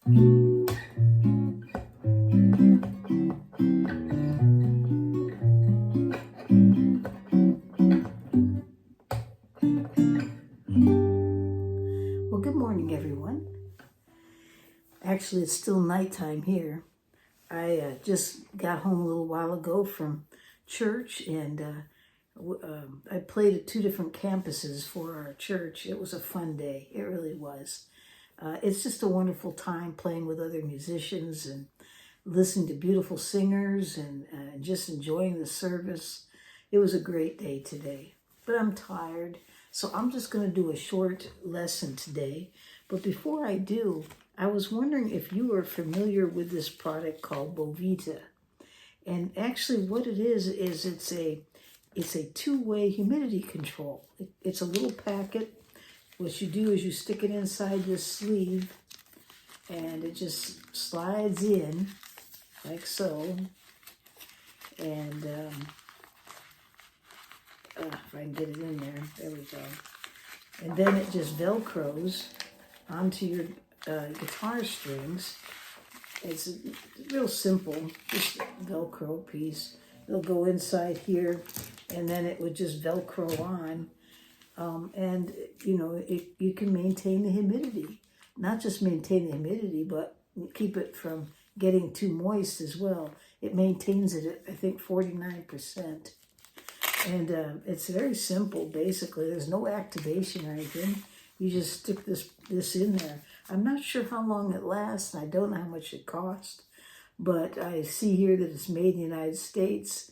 Well, good morning, everyone. Actually, it's still nighttime here. I just got home a little while ago from church, and I played at 2 different campuses for our church. It was a fun day. It really was. It's just a wonderful time playing with other musicians and listening to beautiful singers and just enjoying the service. It was a great day today, but I'm tired. So I'm just going to do a short lesson today. But before I do, I was wondering if you are familiar with this product called Boveda. And actually what it is it's a two-way humidity control. It's a little packet. What you do is you stick it inside this sleeve and it just slides in like so. And if I can get it in there, there we go. And then it just Velcros onto your guitar strings. It's real simple, just a Velcro piece. It'll go inside here, and then it would just Velcro on. And, you know, you can maintain the humidity. Not just maintain the humidity, but keep it from getting too moist as well. It maintains it at, I think, 49%. And it's very simple, basically. There's no activation or anything. You just stick this in there. I'm not sure how long it lasts, and I don't know how much it costs, but I see here that it's made in the United States.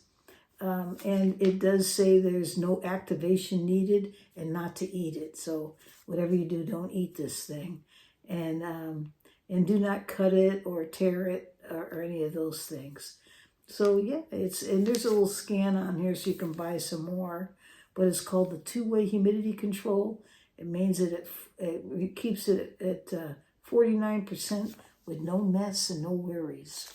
And it does say there's no activation needed and not to eat it. So whatever you do, don't eat this thing. And do not cut it or tear it or any of those things. So yeah, and there's a little scan on here so you can buy some more, but it's called the two-way humidity control. It means that it keeps it at 49% with no mess and no worries.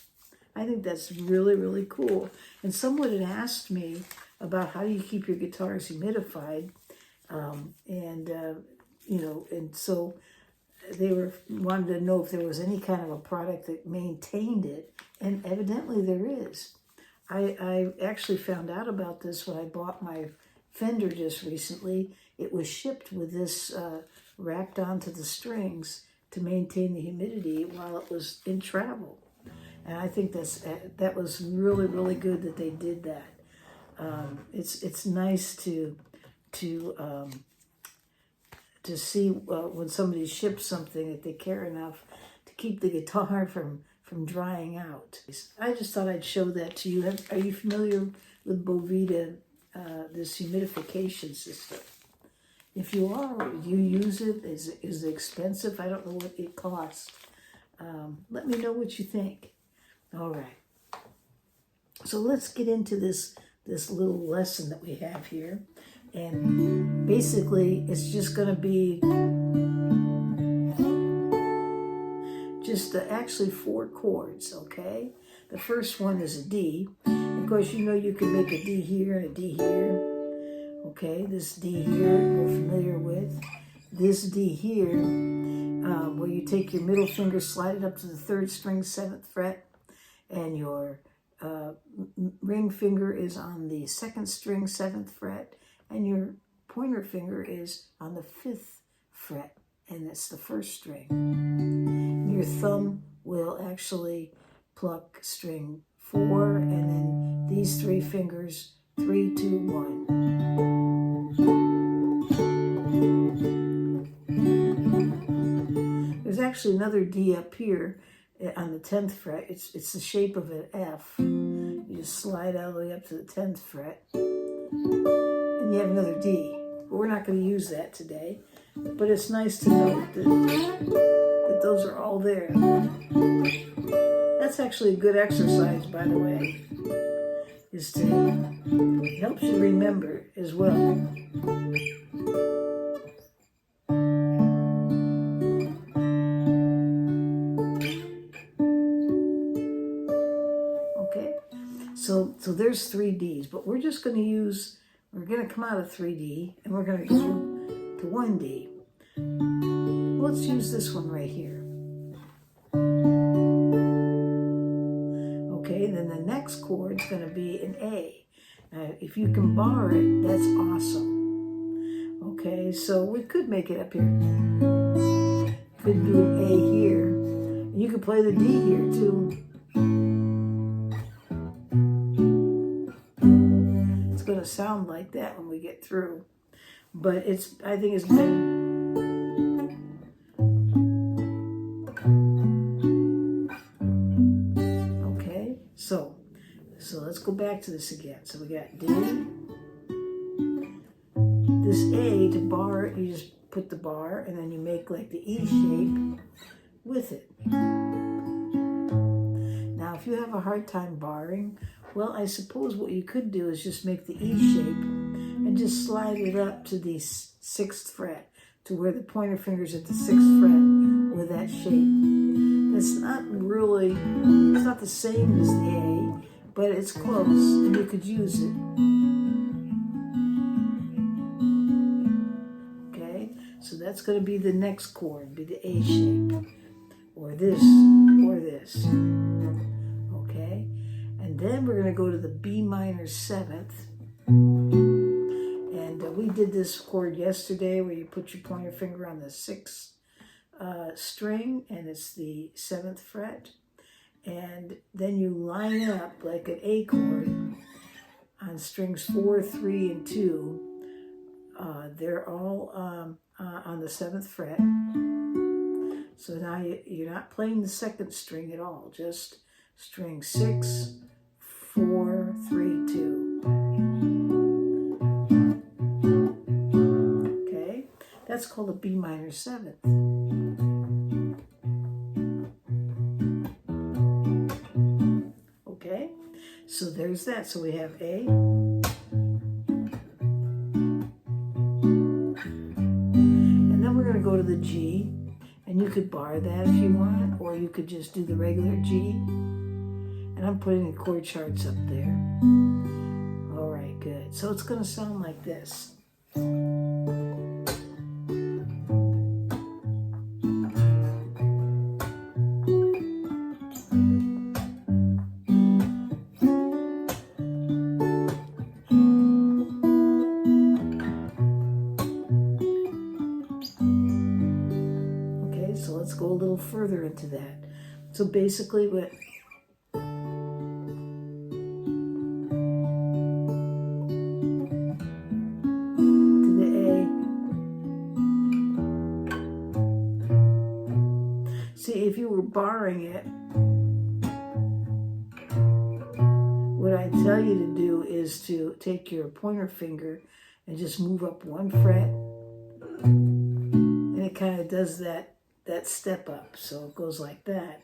I think that's really, really cool. And someone had asked me about how do you keep your guitars humidified, you know, and so they wanted to know if there was any kind of a product that maintained it, and evidently there is. I actually found out about this when I bought my Fender just recently. It was shipped with this wrapped onto the strings to maintain the humidity while it was in travel. And I think that was really, really good that they did that. It's nice to see when somebody ships something that they care enough to keep the guitar from drying out. I just thought I'd show that to you. Are you familiar with Boveda, this humidification system? If you are, do you use it? Is it expensive? I don't know what it costs. Let me know what you think. All right. So let's get into this little lesson that we have here. And basically, it's just going to be just actually 4 chords, okay? The first one is a D. Of course, you know you can make a D here and a D here. Okay, this D here we're familiar with. This D here, where you take your middle finger, slide it up to the 3rd string, 7th fret, and your ring finger is on the 2nd string, 7th fret, and your pointer finger is on the 5th fret, and that's the 1st string. And your thumb will actually pluck string 4, and then these 3 fingers, 3, 2, 1. There's actually another D up here on the 10th fret. It's the shape of an F. You just slide all the way up to the 10th fret, and you have another D. But we're not going to use that today. But it's nice to know that those are all there. That's actually a good exercise, by the way, it helps you remember as well. Okay, so there's 3 Ds, but we're just going to we're going to come out of 3D and we're going to go to 1D. Let's use this one right here. if you can bar it, that's awesome. Okay, so we could make it up here. Could do an A here. And you could play the D here too. It's going to sound like that when we get through. But I think it's been... Okay, so let's go back to this again. So we got D. This A, to bar it, you just put the bar and then you make like the E shape with it. Now, if you have a hard time barring, well, I suppose what you could do is just make the E shape and just slide it up to the 6th fret, to where the pointer finger's at the 6th fret with that shape. That's not really, it's not the same as the A, but it's close and you could use it. So that's going to be the next chord, be the A shape, or this, or this. Okay? And then we're going to go to the B minor 7th. And we did this chord yesterday where you put your pointer finger on the 6th string, and it's the 7th fret. And then you line up like an A chord on strings 4, 3, and 2. They're all... on the 7th fret. So now you're not playing the 2nd string at all, just string 6, 4, 3, 2. Okay, that's called a B minor 7th. Okay, so there's that. So we have A. Go to the G, and you could bar that if you want, or you could just do the regular G. And I'm putting the chord charts up there. All right, good. So it's going to sound like this. Go a little further into that. So basically what to the A. See, if you were barring it, what I tell you to do is to take your pointer finger and just move up 1 fret, and it kind of does that step up, so it goes like that.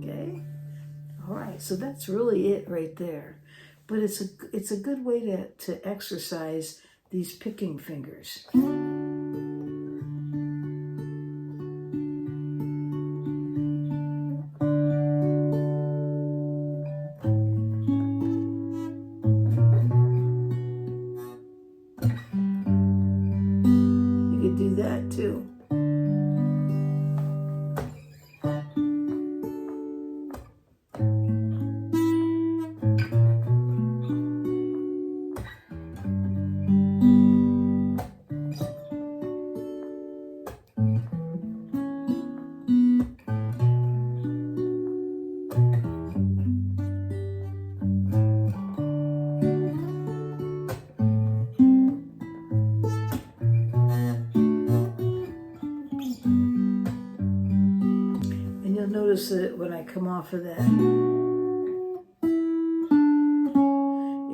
Okay, all right, so that's really it right there. But it's a good way to exercise these picking fingers. You could do that too. Notice that when I come off of that,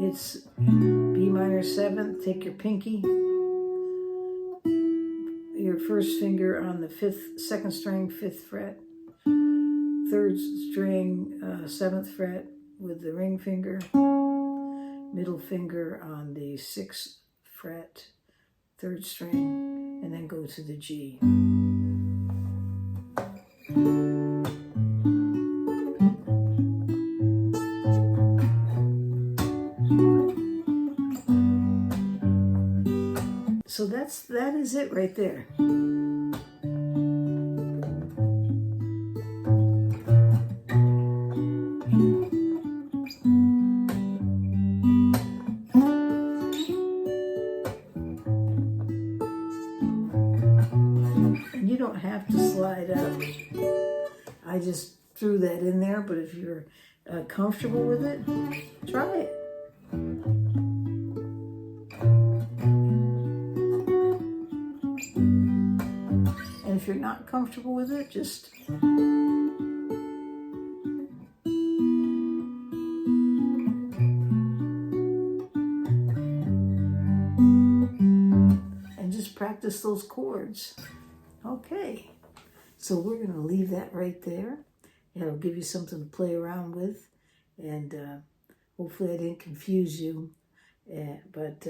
it's B minor 7th, take your pinky, your first finger on the 2nd string, 5th fret, 3rd string, 7th fret with the ring finger, middle finger on the 6th fret, 3rd string, and then go to the G. So that is it right there. And you don't have to slide up. I just threw that in there, but if you're comfortable with it, try it. And if you're not comfortable with it, just practice those chords. Okay, so we're going to leave that right there. It'll give you something to play around with, and hopefully I didn't confuse you. But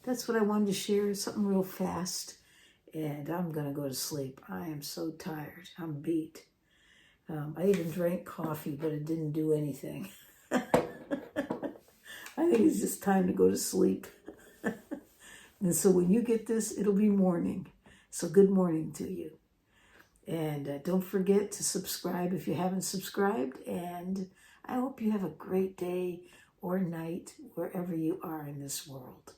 that's what I wanted to share, something real fast, and I'm going to go to sleep. I am so tired. I'm beat. I even drank coffee, but it didn't do anything. I think it's just time to go to sleep. And so when you get this, it'll be morning. So good morning to you. And don't forget to subscribe if you haven't subscribed. And I hope you have a great day or night wherever you are in this world.